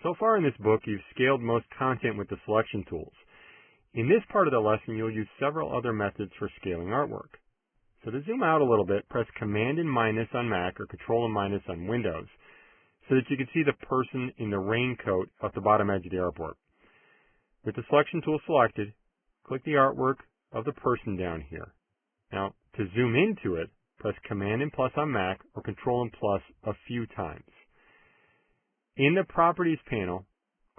So far in this book, you've scaled most content with the selection tools. In this part of the lesson, you'll use several other methods for scaling artwork. So to zoom out a little bit, press Command and minus on Mac or Control and minus on Windows so that you can see the person in the raincoat at the bottom edge of the artboard. With the selection tool selected, click the artwork of the person down here. Now, to zoom into it, press Command and plus on Mac or Control and plus a few times. In the Properties panel,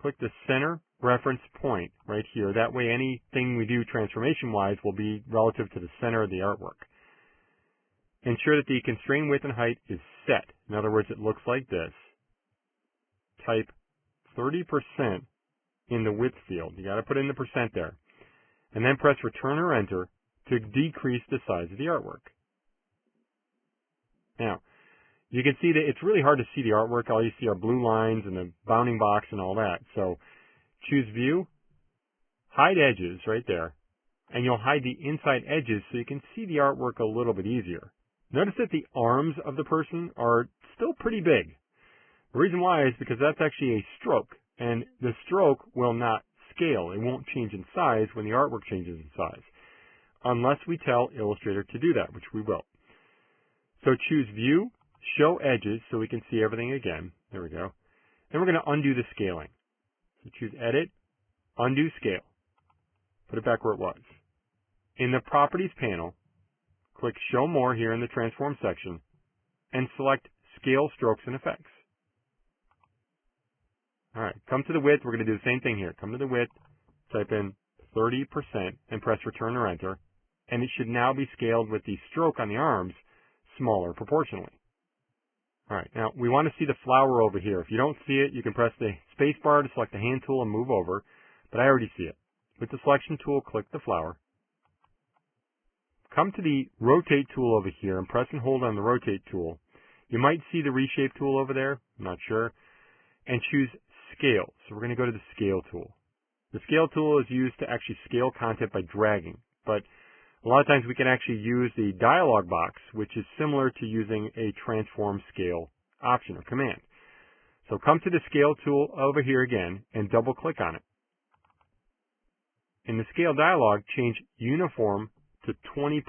click the center reference point right here. That way anything we do transformation-wise will be relative to the center of the artwork. Ensure that the constraint width and height is set. In other words, it looks like this. Type 30% in the width field. You got to put in the percent there. And then press Return or Enter to decrease the size of the artwork. Now, you can see that it's really hard to see the artwork. All you see are blue lines and the bounding box and all that. So choose View, Hide Edges right there, and you'll hide the inside edges so you can see the artwork a little bit easier. Notice that the arms of the person are still pretty big. The reason why is because that's actually a stroke, and the stroke will not scale. It won't change in size when the artwork changes in size, unless we tell Illustrator to do that, which we will. So choose View, Show Edges so we can see everything again. There we go. Then we're going to undo the scaling. So choose Edit, Undo Scale. Put it back where it was. In the Properties panel, click Show More here in the Transform section and select Scale, Strokes, and Effects. All right, come to the width. We're going to do the same thing here. Come to the width, type in 30% and press Return or Enter, and it should now be scaled with the stroke on the arms smaller proportionally. All right, now we want to see the flower over here. If you don't see it, you can press the space bar to select the hand tool and move over, but I already see it. With the selection tool, click the flower. Come to the Rotate tool over here and press and hold on the Rotate tool. You might see the Reshape tool over there, I'm not sure, and choose Scale. So we're going to go to the Scale tool. The Scale tool is used to actually scale content by dragging, but a lot of times we can actually use the dialog box, which is similar to using a transform scale option or command. So come to the Scale tool over here again and double click on it. In the Scale dialog, change Uniform to 20%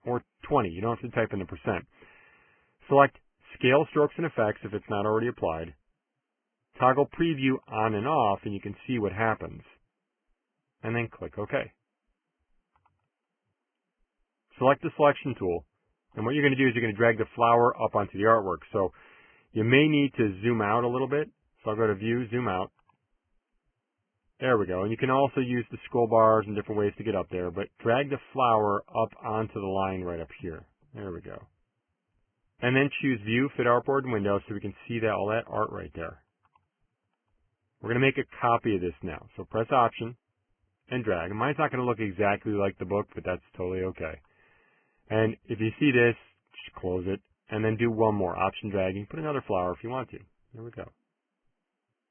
or 20. You don't have to type in the percent. Select Scale, Strokes, and Effects if it's not already applied. Toggle Preview on and off and you can see what happens. And then click OK. Select the selection tool, and what you're going to do is you're going to drag the flower up onto the artwork. So you may need to zoom out a little bit. So I'll go to View, Zoom Out. There we go. And you can also use the scroll bars and different ways to get up there, but drag the flower up onto the line right up here. There we go. And then choose View, Fit Artboard, and Window so we can see that all that art right there. We're going to make a copy of this now. So press Option and drag. And mine's not going to look exactly like the book, but that's totally okay. And if you see this, just close it, and then do one more, Option dragging. Put another flower if you want to. There we go.